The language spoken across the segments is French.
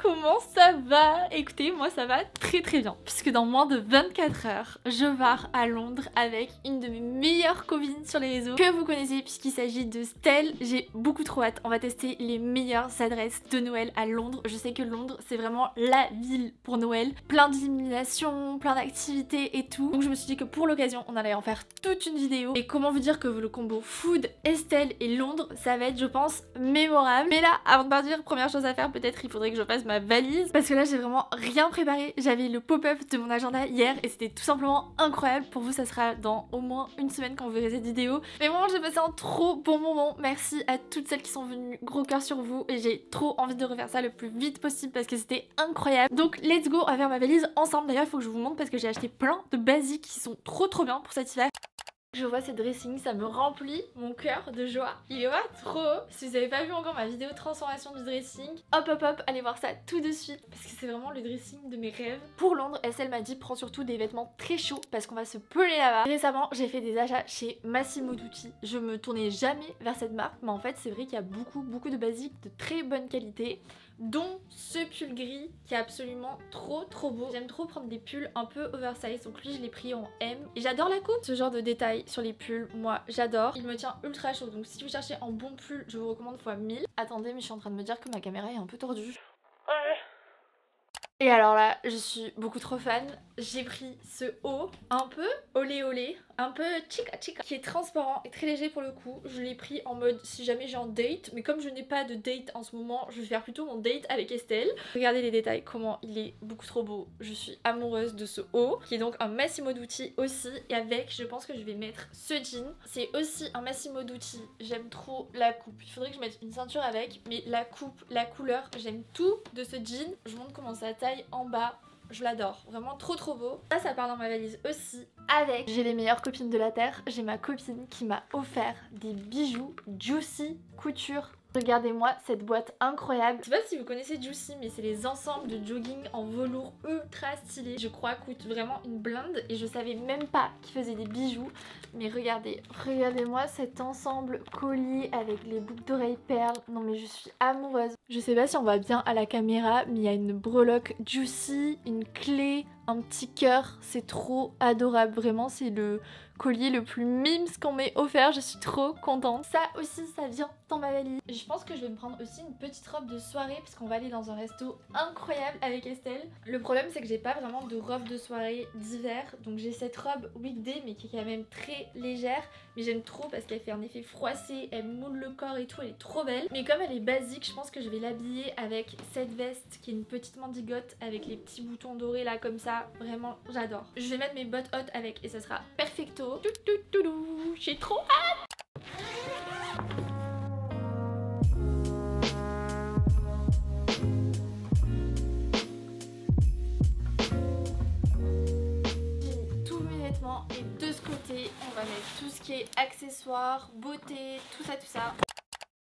comment ça va? Écoutez, moi ça va très très bien, puisque dans moins de 24 heures, je pars à Londres avec une de mes meilleures copines sur les réseaux que vous connaissez puisqu'il s'agit de Stell. J'ai beaucoup trop hâte, on va tester les meilleures adresses de Noël à Londres. Je sais que Londres c'est vraiment la ville pour Noël, plein d'illuminations, plein d'activités et tout. Donc je me suis dit que pour l'occasion on allait en faire toute une vidéo. Et comment vous dire que le combo food, Estelle et Londres, ça va être je pense mémorable. Mais là, avant de partir, première chose à faire, peut-être il faudrait que je fasse ma valise parce que là j'ai vraiment rien préparé. J'avais le pop-up de mon agenda hier et c'était tout simplement incroyable. Pour vous ça sera dans au moins une semaine quand vous verrez cette vidéo. Mais vraiment j'ai passé un trop bon moment. Merci à toutes celles qui sont venues, gros cœur sur vous. Et j'ai trop envie de refaire ça le plus vite possible parce que c'était incroyable. Donc let's go à faire ma valise ensemble. D'ailleurs il faut que je vous montre parce que j'ai acheté plein de basiques qui sont trop bien pour cet hiver. Je vois ces dressings, ça me remplit mon cœur de joie. Il est pas trop haut. Si vous n'avez pas vu encore ma vidéo transformation du dressing, hop, allez voir ça tout de suite parce que c'est vraiment le dressing de mes rêves. Pour Londres, elle m'a dit prends surtout des vêtements très chauds parce qu'on va se peler là-bas. Récemment, j'ai fait des achats chez Massimo Dutti. Je me tournais jamais vers cette marque, mais en fait, c'est vrai qu'il y a beaucoup de basiques de très bonne qualité, dont ce pull gris qui est absolument trop beau. J'aime trop prendre des pulls un peu oversize, donc lui je l'ai pris en M et j'adore la coupe. Ce genre de détails sur les pulls, moi j'adore. Il me tient ultra chaud, donc si vous cherchez un bon pull, je vous recommande fois 1000. Attendez, mais je suis en train de me dire que ma caméra est un peu tordue. Et alors là, je suis beaucoup trop fan. J'ai pris ce haut un peu olé, un peu chica, qui est transparent et très léger pour le coup. Je l'ai pris en mode si jamais j'ai un date, mais comme je n'ai pas de date en ce moment, je vais faire plutôt mon date avec Estelle. Regardez les détails, comment il est beaucoup trop beau. Je suis amoureuse de ce haut, qui est donc un Massimo Dutti aussi. Et avec, je pense que je vais mettre ce jean. C'est aussi un Massimo Dutti. J'aime trop la coupe. Il faudrait que je mette une ceinture avec, mais la coupe, la couleur, j'aime tout de ce jean. Je vous montre comment ça taille en bas. Je l'adore, vraiment trop beau. Ça part dans ma valise aussi. Avec, j'ai les meilleures copines de la terre. J'ai ma copine qui m'a offert des bijoux Juicy Couture. Regardez-moi cette boîte incroyable. Je sais pas si vous connaissez Juicy, mais c'est les ensembles de jogging en velours ultra stylés. Je crois coûtent vraiment une blinde et je savais même pas qu'ils faisaient des bijoux. Mais regardez-moi cet ensemble collier avec les boucles d'oreilles perles. Non mais je suis amoureuse. Je sais pas si on voit bien à la caméra, mais il y a une breloque Juicy, une clé, un petit cœur. C'est trop adorable, vraiment c'est le collier le plus mimes qu'on m'ait offert, je suis trop contente. Ça aussi, ça vient dans ma valise. Je pense que je vais me prendre aussi une petite robe de soirée parce qu'on va aller dans un resto incroyable avec Estelle. Le problème c'est que j'ai pas vraiment de robe de soirée d'hiver, donc j'ai cette robe weekday mais qui est quand même très légère, mais j'aime trop parce qu'elle fait un effet froissé, elle moule le corps et tout, elle est trop belle. Mais comme elle est basique, je pense que je vais l'habiller avec cette veste qui est une petite mandigote avec les petits boutons dorés là comme ça, vraiment j'adore. Je vais mettre mes bottes hautes avec et ça sera perfecto. J'ai trop hâte. J'ai mis tous mes vêtements et de ce côté on va mettre tout ce qui est accessoires, beauté, tout ça.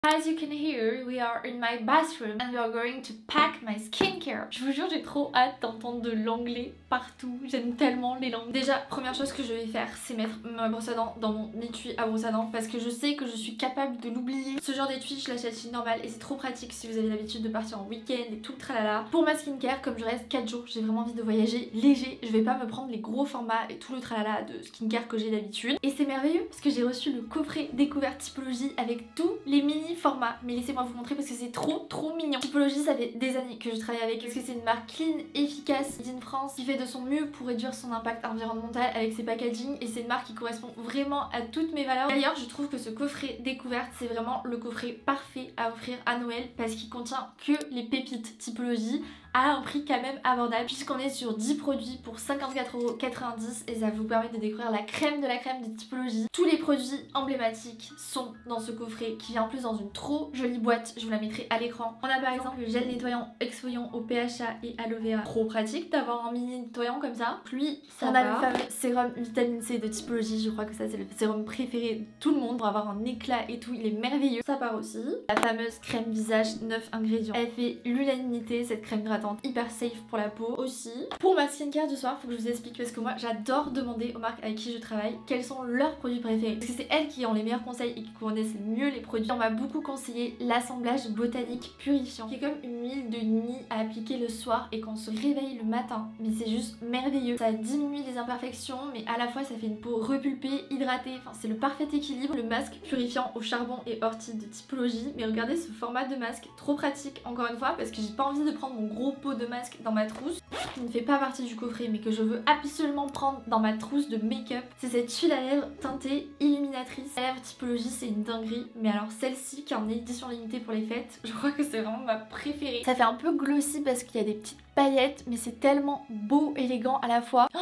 As you can hear, we are in my bathroom and we are going to pack my skincare. Je vous jure, j'ai trop hâte d'entendre de l'anglais partout. J'aime tellement les langues. Déjà, première chose que je vais faire, c'est mettre ma brosse à dents dans mon étui à brosse à dents parce que je sais que je suis capable de l'oublier. Ce genre d'étui, je l'achète chez Normal et c'est trop pratique si vous avez l'habitude de partir en week-end et tout le tralala. Pour ma skincare, comme je reste 4 jours, j'ai vraiment envie de voyager léger. Je vais pas me prendre les gros formats et tout le tralala de skincare que j'ai d'habitude. Et c'est merveilleux parce que j'ai reçu le coffret découverte typologie avec tous les mini format, mais laissez-moi vous montrer parce que c'est trop mignon. Typologie, ça fait des années que je travaille avec parce que c'est une marque clean, efficace, made in France, qui fait de son mieux pour réduire son impact environnemental avec ses packaging et c'est une marque qui correspond vraiment à toutes mes valeurs. D'ailleurs, je trouve que ce coffret découverte, c'est vraiment le coffret parfait à offrir à Noël parce qu'il contient que les pépites Typologie à un prix quand même abordable puisqu'on est sur 10 produits pour 54,90 € et ça vous permet de découvrir la crème de Typologie. Tous les produits emblématiques sont dans ce coffret qui vient en plus dans une trop jolie boîte, je vous la mettrai à l'écran. On a par exemple le gel nettoyant exfoliant au PHA et aloe vera, trop pratique d'avoir un mini nettoyant comme ça. Puis on a le fameux sérum vitamine C de Typologie, je crois que ça c'est le sérum préféré de tout le monde pour avoir un éclat et tout, il est merveilleux. Ça part aussi. La fameuse crème visage 9 ingrédients, elle fait l'unanimité cette crème hydratante. hydratante, hyper safe pour la peau aussi. Pour ma skincare du soir, faut que je vous explique parce que moi j'adore demander aux marques avec qui je travaille quels sont leurs produits préférés. Parce que c'est elles qui ont les meilleurs conseils et qui connaissent le mieux les produits. On m'a beaucoup conseillé l'assemblage botanique purifiant, qui est comme une huile de nuit à appliquer le soir et quand on se réveille le matin. Mais c'est juste merveilleux. Ça diminue les imperfections, mais à la fois ça fait une peau repulpée, hydratée. Enfin, c'est le parfait équilibre. Le masque purifiant au charbon et ortie de Typologie. Mais regardez ce format de masque, trop pratique encore une fois, parce que j'ai pas envie de prendre mon gros pot de masque dans ma trousse, qui ne fait pas partie du coffret, mais que je veux absolument prendre dans ma trousse de make-up. C'est cette huile à lèvres teintée illuminatrice. À lèvres Typologie, c'est une dinguerie. Mais alors celle-ci, qui est en édition limitée pour les fêtes, je crois que c'est vraiment ma préférée. Ça fait un peu glossy parce qu'il y a des petites paillettes, mais c'est tellement beau, élégant à la fois. Oh,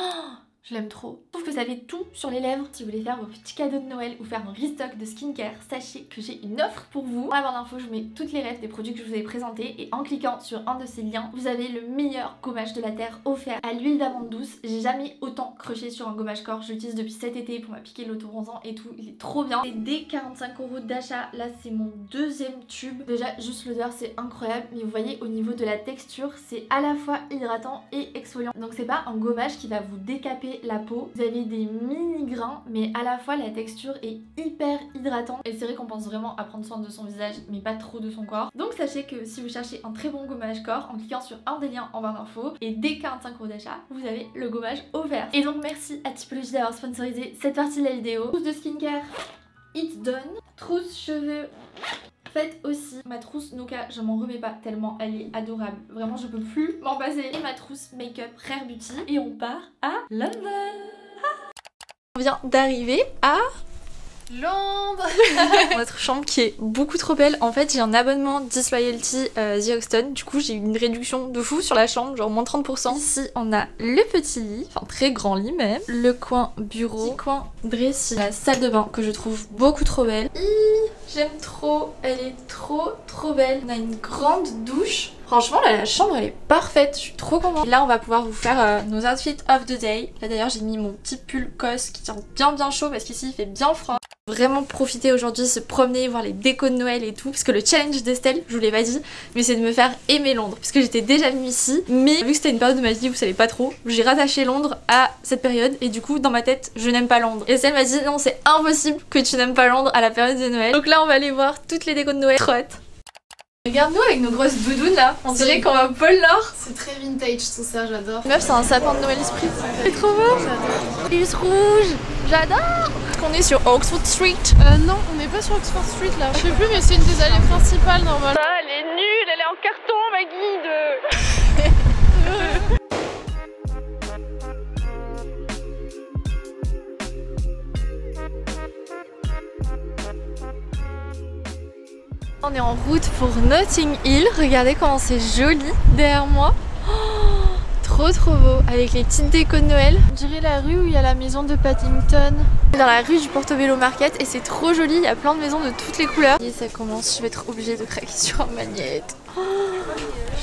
je l'aime trop. Je trouve que ça fait tout sur les lèvres. Si vous voulez faire vos petits cadeaux de Noël ou faire un restock de skincare, sachez que j'ai une offre pour vous. Dans la barre d'infos, je vous mets toutes les refs des produits que je vous ai présentés et en cliquant sur un de ces liens, vous avez le meilleur gommage de la terre offert à l'huile d'amande douce. J'ai jamais autant crushé sur un gommage corps. Je l'utilise depuis cet été pour m'appliquer l'auto-bronzant et tout. Il est trop bien. C'est dès 45 € d'achat. Là, c'est mon deuxième tube. Déjà, juste l'odeur, c'est incroyable. Mais vous voyez, au niveau de la texture, c'est à la fois hydratant et exfoliant. Donc c'est pas un gommage qui va vous décaper la peau. Vous avez des mini grains, mais à la fois la texture est hyper hydratante. Et c'est vrai qu'on pense vraiment à prendre soin de son visage, mais pas trop de son corps. Donc sachez que si vous cherchez un très bon gommage corps, en cliquant sur un des liens en barre d'infos, et dès 45 € d'achat, vous avez le gommage offert. Et donc merci à Typologie d'avoir sponsorisé cette partie de la vidéo. Trousse de skincare, it's done. Trousse cheveux. Faites aussi ma trousse Nuka, je m'en remets pas tellement elle est adorable. Vraiment je peux plus m'en passer. Et ma trousse make-up Rare Beauty. Et on part à Londres. On vient d'arriver à Londres. Notre chambre qui est beaucoup trop belle. En fait j'ai un abonnement Disloyalty The Hoxton. Du coup j'ai eu une réduction de fou sur la chambre, genre moins 30%. Ici on a le petit lit, enfin très grand lit même. Le coin bureau, petit coin dressing. La salle de bain que je trouve beaucoup trop belle. J'aime trop, elle est trop belle. On a une grande douche. Franchement là la chambre elle est parfaite, je suis trop contente. Et là on va pouvoir vous faire nos outfits of the day. Là d'ailleurs j'ai mis mon petit pull COS qui tient bien chaud parce qu'ici il fait bien froid. Vraiment profiter aujourd'hui, se promener, voir les décos de Noël et tout. Parce que le challenge d'Estelle, je vous l'ai pas dit, mais c'est de me faire aimer Londres. Parce que j'étais déjà venue ici, mais vu que c'était une période de ma vie où ça allait pas trop, j'ai rattaché Londres à cette période. Et du coup dans ma tête, je n'aime pas Londres. Et Estelle m'a dit non c'est impossible que tu n'aimes pas Londres à la période de Noël. Donc là on va aller voir toutes les décos de Noël. Trop hâte. Regarde-nous avec nos grosses doudounes là, on dirait qu'on va au pôle Nord. C'est très vintage tout ça, j'adore. Meuf, c'est un sapin de Noël esprit. C'est trop beau. Puce rouge, j'adore. Est-ce qu'on est sur Oxford Street? Non, on n'est pas sur Oxford Street là. Je sais plus, mais c'est une des allées principales normalement. Ah, elle est nulle, elle est en carton ma guide. On est en route pour Notting Hill. Regardez comment c'est joli derrière moi. Oh, trop beau. Avec les petites décos de Noël. On dirait la rue où il y a la maison de Paddington. Dans la rue du Portobello Market et c'est trop joli. Il y a plein de maisons de toutes les couleurs. Et ça commence, je vais être obligée de craquer sur un magnète. Oh,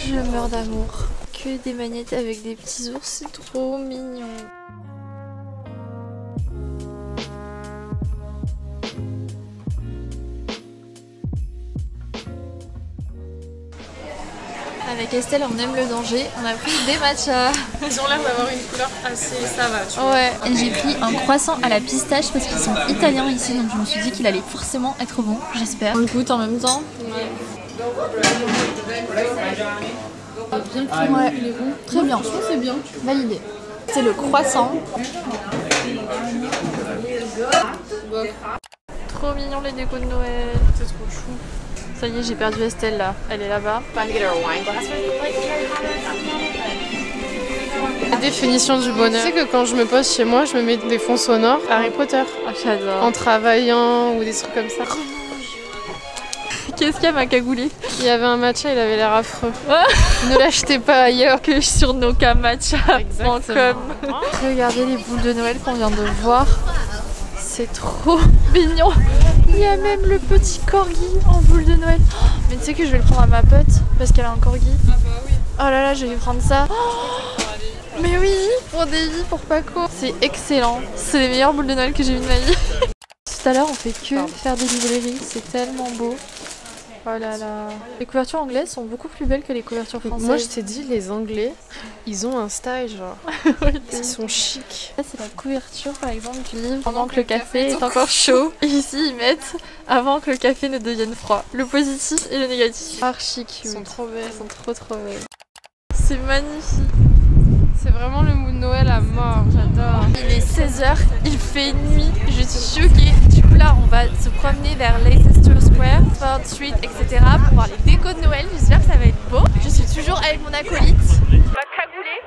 je meurs d'amour. Que des magnettes avec des petits ours, c'est trop mignon. Avec Estelle, on aime le danger. On a pris des matchas. Ils ont l'air d'avoir une couleur assez ça va, tu vois. Ouais. Et j'ai pris un croissant à la pistache parce qu'ils sont italiens ici, donc je me suis dit qu'il allait forcément être bon, j'espère. On le goûte en même temps. Ouais, il est bon. Très bien. Je pense que c'est bien. Validé. C'est le croissant. Trop mignon les décos de Noël. C'est trop chou. Ça y est, j'ai perdu Estelle là. Elle est là-bas. La définition du bonheur. Tu sais que quand je me pose chez moi, je me mets des fonds sonores Harry Potter. Oh, j'adore. En travaillant ou des trucs comme ça. Qu'est-ce qu'il y a ma cagoulée? Il y avait un matcha, il avait l'air affreux. Ne l'achetez pas ailleurs que sur nokamatcha.com. Regardez les boules de Noël qu'on vient de voir. C'est trop mignon. Il y a même le petit corgi en boule de Noël. Oh, mais tu sais que je vais le prendre à ma pote parce qu'elle a un corgi. Ah bah oui. Oh là là, je vais prendre ça. Oh, mais oui, pour Davy, pour Paco. C'est excellent. C'est les meilleures boules de Noël que j'ai vues de ma vie. Tout à l'heure, on fait que faire des librairies. C'est tellement beau. Oh là là. Les couvertures anglaises sont beaucoup plus belles que les couvertures françaises. Moi je t'ai dit, les Anglais, ils ont un style genre. Ils sont chics. Ça c'est la couverture par exemple du livre pendant que le café est encore chaud. Et ici ils mettent avant que le café ne devienne froid. Le positif et le négatif. Archi cute. Ils sont trop belles. Elles sont trop belles. C'est magnifique. C'est vraiment le mood Noël à mort, j'adore. Il est 16h, il fait nuit, je suis choquée. Du coup là on va se promener vers Leicester Square, Ford Street, etc. pour voir les décos de Noël. J'espère que ça va être beau. Je suis toujours avec mon acolyte. On va cagouler.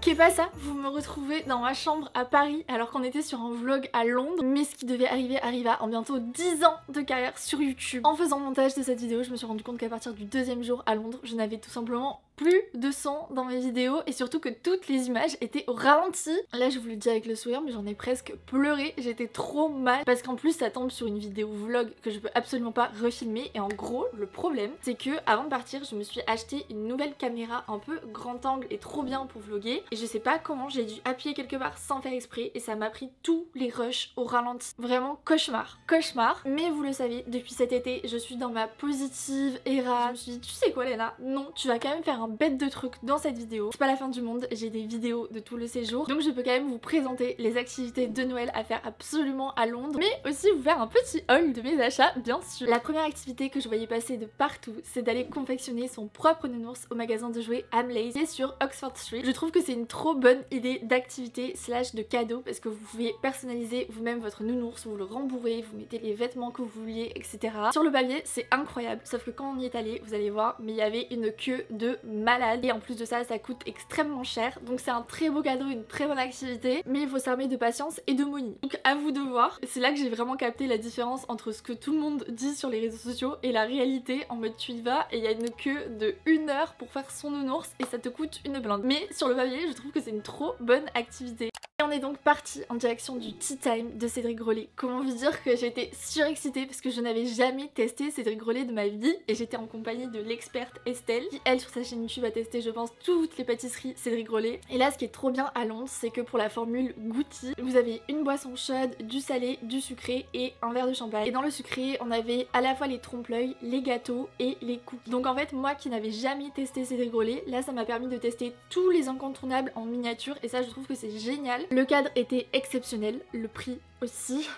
Qu'est pas ça? Vous me retrouvez dans ma chambre à Paris alors qu'on était sur un vlog à Londres. Mais ce qui devait arriver arriva en bientôt 10 ans de carrière sur YouTube. En faisant le montage de cette vidéo, je me suis rendu compte qu'à partir du 2e jour à Londres, je n'avais tout simplement plus de son dans mes vidéos et surtout que toutes les images étaient au ralenti. Là je vous le dis avec le sourire mais j'en ai presque pleuré, j'étais trop mal parce qu'en plus ça tombe sur une vidéo vlog que je peux absolument pas refilmer et en gros le problème c'est que avant de partir je me suis acheté une nouvelle caméra un peu grand angle et trop bien pour vlogger et je sais pas comment j'ai dû appuyer quelque part sans faire exprès et ça m'a pris tous les rushs au ralenti. Vraiment cauchemar, cauchemar. Mais vous le savez, depuis cet été je suis dans ma positive era. Je me suis dit tu sais quoi Léna, non tu vas quand même faire un bête de trucs dans cette vidéo. C'est pas la fin du monde, j'ai des vidéos de tout le séjour donc je peux quand même vous présenter les activités de Noël à faire absolument à Londres mais aussi vous faire un petit haul de mes achats bien sûr. La première activité que je voyais passer de partout c'est d'aller confectionner son propre nounours au magasin de jouets Hamleys qui est sur Oxford Street. Je trouve que c'est une trop bonne idée d'activité slash de cadeau parce que vous pouvez personnaliser vous-même votre nounours, vous le rembourrez, vous mettez les vêtements que vous vouliez etc. Sur le papier c'est incroyable sauf que quand on y est allé vous allez voir mais il y avait une queue de malade et en plus de ça ça coûte extrêmement cher donc c'est un très beau cadeau, une très bonne activité mais il faut s'armer de patience et de money. Donc à vous de voir. C'est là que j'ai vraiment capté la différence entre ce que tout le monde dit sur les réseaux sociaux et la réalité en mode tu y vas et il y a une queue de 1 heure pour faire son nounours et ça te coûte une blinde. Mais sur le papier je trouve que c'est une trop bonne activité. Et on est donc parti en direction du Tea Time de Cédric Grolet. Comment vous dire que j'étais surexcitée parce que je n'avais jamais testé Cédric Grolet de ma vie et j'étais en compagnie de l'experte Estelle qui elle sur sa chaîne YouTube a testé je pense toutes les pâtisseries Cédric Grolet. Et là ce qui est trop bien à Londres c'est que pour la formule goûty vous avez une boisson chaude, du salé, du sucré et un verre de champagne. Et dans le sucré on avait à la fois les trompe-l'œil, les gâteaux et les cookies. Donc en fait moi qui n'avais jamais testé Cédric Grolet, là ça m'a permis de tester tous les incontournables en miniature et ça je trouve que c'est génial. Le cadre était exceptionnel, le prix aussi.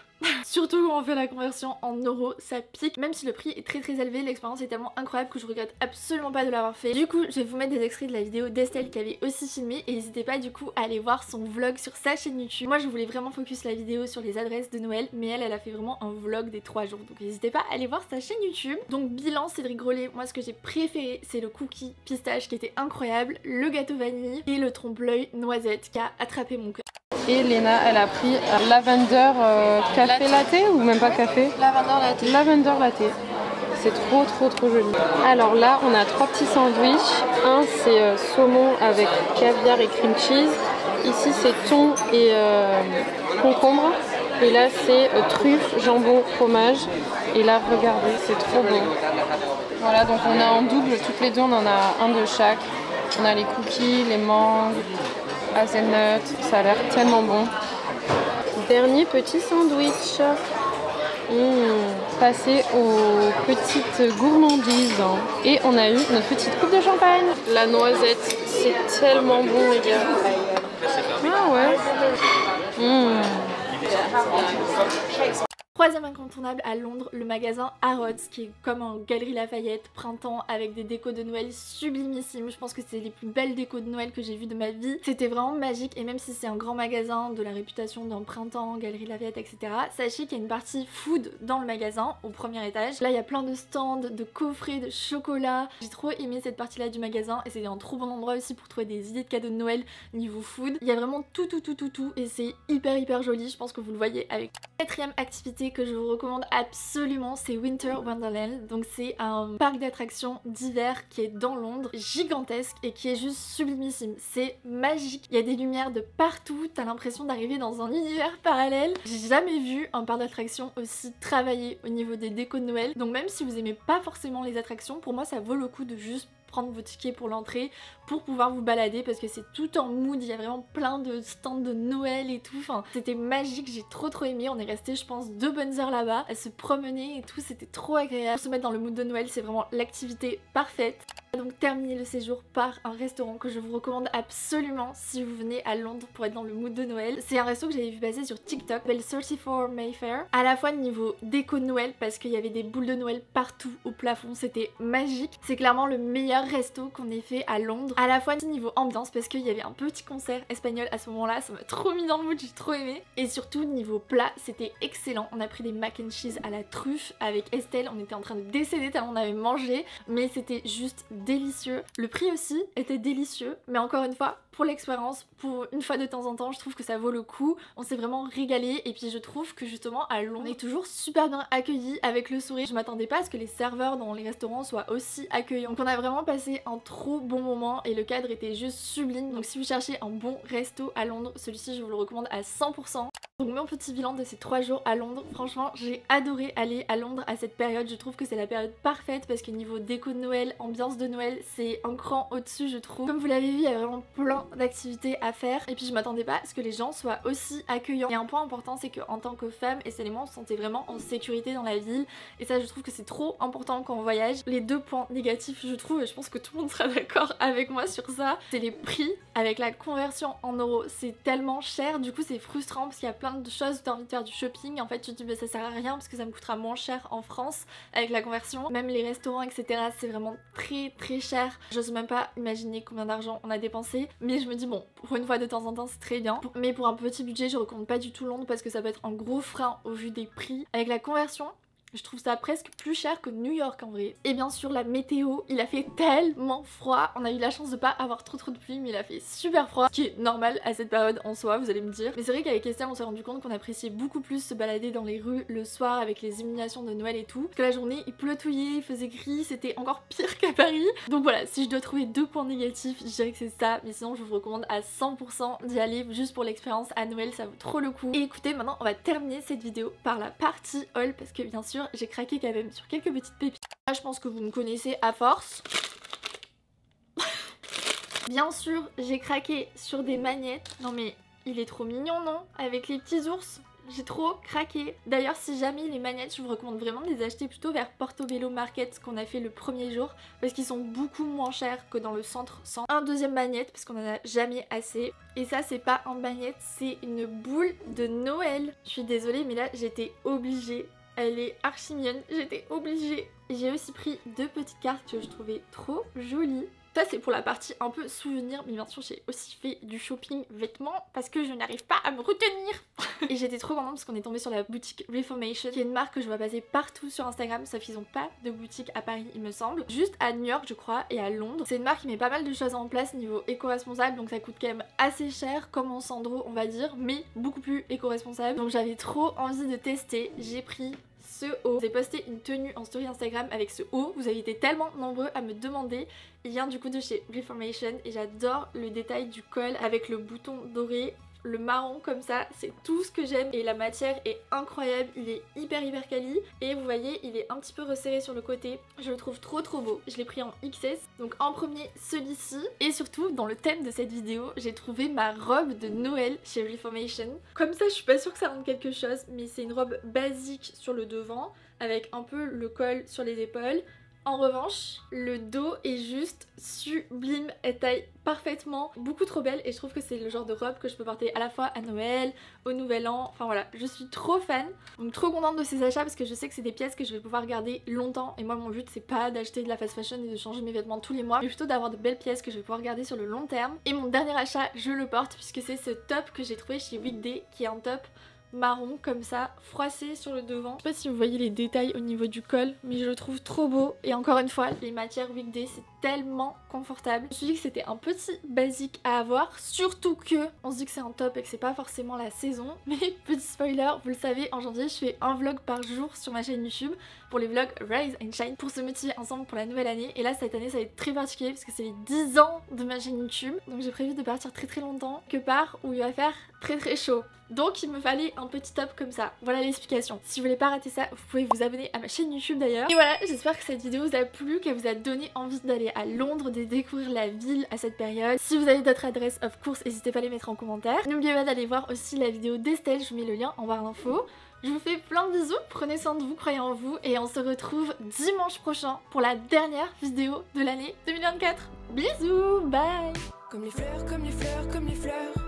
Surtout quand on fait la conversion en euros, ça pique. Même si le prix est très élevé, l'expérience est tellement incroyable que je regrette absolument pas de l'avoir fait. Du coup, je vais vous mettre des extraits de la vidéo d'Estelle qui avait aussi filmé et n'hésitez pas du coup à aller voir son vlog sur sa chaîne YouTube. Moi, je voulais vraiment focus la vidéo sur les adresses de Noël, mais elle a fait vraiment un vlog des 3 jours. Donc n'hésitez pas à aller voir sa chaîne YouTube. Donc bilan Cédric Grolet, moi ce que j'ai préféré, c'est le cookie pistache qui était incroyable, le gâteau vanille et le trompe-l'œil noisette qui a attrapé mon cœur. Et Léna, elle a pris lavender café latte ou même pas café? Lavender latte. Lavender latte. C'est trop joli. Alors là, on a 3 petits sandwichs. Un, c'est saumon avec caviar et cream cheese. Ici, c'est thon et concombre. Et là, c'est truffe, jambon, fromage. Et là, regardez, c'est trop beau. Voilà, donc on a en double, toutes les deux, on en a un de chaque. On a les cookies, les mangues, hazelnut, ça a l'air tellement bon. Dernier petit sandwich. Passer aux petites gourmandises. Et on a eu notre petite coupe de champagne. La noisette, c'est tellement bon les gars. Ah ouais. Troisième incontournable à Londres, le magasin Harrods qui est comme en Galerie Lafayette, printemps avec des décos de Noël sublimissimes. Je pense que c'est les plus belles décos de Noël que j'ai vues de ma vie. C'était vraiment magique et même si c'est un grand magasin de la réputation d'un printemps, Galerie Lafayette, etc. Sachez qu'il y a une partie food dans le magasin au premier étage. Là il y a plein de stands, de coffrets, de chocolat. J'ai trop aimé cette partie là du magasin et c'est un trop bon endroit aussi pour trouver des idées de cadeaux de Noël niveau food. Il y a vraiment tout et c'est hyper joli. Je pense que vous le voyez avec. Quatrième activité dernier que je vous recommande absolument, c'est Winter Wonderland. Donc c'est un parc d'attractions d'hiver qui est dans Londres, gigantesque et qui est juste sublimissime. C'est magique, il y a des lumières de partout, t'as l'impression d'arriver dans un univers parallèle. J'ai jamais vu un parc d'attractions aussi travaillé au niveau des décos de Noël. Donc même si vous aimez pas forcément les attractions, pour moi ça vaut le coup de juste prendre vos tickets pour l'entrée pour pouvoir vous balader parce que c'est tout en mood, il y a vraiment plein de stands de Noël et tout, enfin c'était magique, j'ai trop aimé, on est resté je pense 2 bonnes heures là-bas à se promener et tout, c'était trop agréable. Pour se mettre dans le mood de Noël, c'est vraiment l'activité parfaite. Donc terminer le séjour par un restaurant que je vous recommande absolument si vous venez à Londres pour être dans le mood de Noël. C'est un resto que j'avais vu passer sur TikTok, s'appelle 34 Mayfair. À la fois niveau déco de Noël parce qu'il y avait des boules de Noël partout au plafond, c'était magique. C'est clairement le meilleur resto qu'on ait fait à Londres. À la fois niveau ambiance parce qu'il y avait un petit concert espagnol à ce moment-là, ça m'a trop mis dans le mood, j'ai trop aimé. Et surtout niveau plat, c'était excellent. On a pris des mac and cheese à la truffe avec Estelle, on était en train de décéder tellement on avait mangé, mais c'était juste délicieux. Le prix aussi était délicieux, mais encore une fois, pour l'expérience, pour une fois de temps en temps, je trouve que ça vaut le coup. On s'est vraiment régalé et puis je trouve que justement à Londres, on est toujours super bien accueillis avec le sourire. Je m'attendais pas à ce que les serveurs dans les restaurants soient aussi accueillants. Donc on a vraiment passé un trop bon moment et le cadre était juste sublime. Donc si vous cherchez un bon resto à Londres, celui-ci je vous le recommande à 100%. Donc mon petit bilan de ces 3 jours à Londres, franchement j'ai adoré aller à Londres à cette période, je trouve que c'est la période parfaite parce que niveau déco de Noël, ambiance de Noël, c'est un cran au-dessus je trouve. Comme vous l'avez vu, il y a vraiment plein d'activités à faire et puis je m'attendais pas à ce que les gens soient aussi accueillants. Et un point important c'est qu'en tant que femme, et c'est les mots, on se sentait vraiment en sécurité dans la ville et ça je trouve que c'est trop important quand on voyage. Les 2 points négatifs je trouve, et je pense que tout le monde sera d'accord avec moi sur ça, c'est les prix. Avec la conversion en euros, c'est tellement cher, du coup c'est frustrant parce qu'il y a plein de choses où t'as envie de faire du shopping, en fait tu te dis bah ça sert à rien parce que ça me coûtera moins cher en France avec la conversion. Même les restaurants etc c'est vraiment très cher, j'ose même pas imaginer combien d'argent on a dépensé, mais je me dis bon pour une fois de temps en temps c'est très bien, mais pour un petit budget je recommande pas du tout Londres parce que ça peut être un gros frein au vu des prix. Avec la conversion je trouve ça presque plus cher que New York en vrai. Et bien sûr la météo, il a fait tellement froid. On a eu la chance de pas avoir trop de pluie mais il a fait super froid. Ce qui est normal à cette période en soi, vous allez me dire. Mais c'est vrai qu'avec Estelle on s'est rendu compte qu'on appréciait beaucoup plus se balader dans les rues le soir avec les illuminations de Noël et tout. Parce que la journée il pleutouillait, il faisait gris, c'était encore pire qu'à Paris. Donc voilà, si je dois trouver 2 points négatifs, je dirais que c'est ça. Mais sinon je vous recommande à 100% d'y aller juste pour l'expérience à Noël, ça vaut trop le coup. Et écoutez, maintenant on va terminer cette vidéo par la partie haul parce que bien sûr j'ai craqué quand même sur quelques petites pépites. Là, je pense que vous me connaissez à force. Bien sûr, j'ai craqué sur des magnettes. Non mais il est trop mignon, non? Avec les petits ours. J'ai trop craqué. D'ailleurs, si jamais les magnettes, je vous recommande vraiment de les acheter plutôt vers Portobello Market, ce qu'on a fait le premier jour, parce qu'ils sont beaucoup moins chers que dans le centre. Un deuxième magnette, parce qu'on en a jamais assez. Et ça, c'est pas un magnette, c'est une boule de Noël. Je suis désolée, mais là, j'étais obligée. Elle est archi mignonne, j'étais obligée. J'ai aussi pris 2 petites cartes que je trouvais trop jolies. Ça c'est pour la partie un peu souvenir, mais bien sûr j'ai aussi fait du shopping vêtements parce que je n'arrive pas à me retenir. Et j'étais trop contente parce qu'on est tombé sur la boutique Reformation, qui est une marque que je vois passer partout sur Instagram, sauf qu'ils n'ont pas de boutique à Paris il me semble. Juste à New York je crois et à Londres. C'est une marque qui met pas mal de choses en place niveau éco-responsable, donc ça coûte quand même assez cher comme en Sandro on va dire, mais beaucoup plus éco-responsable. Donc j'avais trop envie de tester, j'ai pris ce haut. J'ai posté une tenue en story Instagram avec ce haut, vous avez été tellement nombreux à me demander. Il vient du coup de chez Reformation et j'adore le détail du col avec le bouton doré, le marron comme ça, c'est tout ce que j'aime et la matière est incroyable, il est hyper quali et vous voyez il est un petit peu resserré sur le côté, je le trouve trop beau. Je l'ai pris en XS, donc en premier celui-ci et surtout dans le thème de cette vidéo j'ai trouvé ma robe de Noël chez Reformation. Comme ça je suis pas sûre que ça rende quelque chose, mais c'est une robe basique sur le devant avec un peu le col sur les épaules. En revanche, le dos est juste sublime, elle taille parfaitement, beaucoup trop belle et je trouve que c'est le genre de robe que je peux porter à la fois à Noël, au Nouvel An, enfin voilà, je suis trop fan. Donc trop contente de ces achats parce que je sais que c'est des pièces que je vais pouvoir garder longtemps et moi mon but c'est pas d'acheter de la fast fashion et de changer mes vêtements tous les mois, mais plutôt d'avoir de belles pièces que je vais pouvoir garder sur le long terme. Et mon dernier achat, je le porte puisque c'est ce top que j'ai trouvé chez Weekday qui est un top marron comme ça, froissé sur le devant. Je sais pas si vous voyez les détails au niveau du col, mais je le trouve trop beau. Et encore une fois, les matières weekday, c'est tellement confortable. Je me suis dit que c'était un petit basique à avoir, surtout que on se dit que c'est un top et que c'est pas forcément la saison. Mais petit spoiler, vous le savez, en janvier, je fais un vlog par jour sur ma chaîne YouTube pour les vlogs Rise and Shine pour se motiver ensemble pour la nouvelle année. Et là, cette année, ça va être très particulier parce que c'est les 10 ans de ma chaîne YouTube. Donc j'ai prévu de partir très longtemps, quelque part où il va faire très chaud. Donc il me fallait un petit top comme ça. Voilà l'explication. Si vous voulez pas rater ça, vous pouvez vous abonner à ma chaîne YouTube d'ailleurs. Et voilà, j'espère que cette vidéo vous a plu, qu'elle vous a donné envie d'aller à Londres, de découvrir la ville à cette période. Si vous avez d'autres adresses of course, n'hésitez pas à les mettre en commentaire. N'oubliez pas d'aller voir aussi la vidéo d'Estelle, je vous mets le lien en barre d'infos. Je vous fais plein de bisous, prenez soin de vous, croyez en vous, et on se retrouve dimanche prochain pour la dernière vidéo de l'année 2024. Bisous, bye! Comme les fleurs, comme les fleurs, comme les fleurs.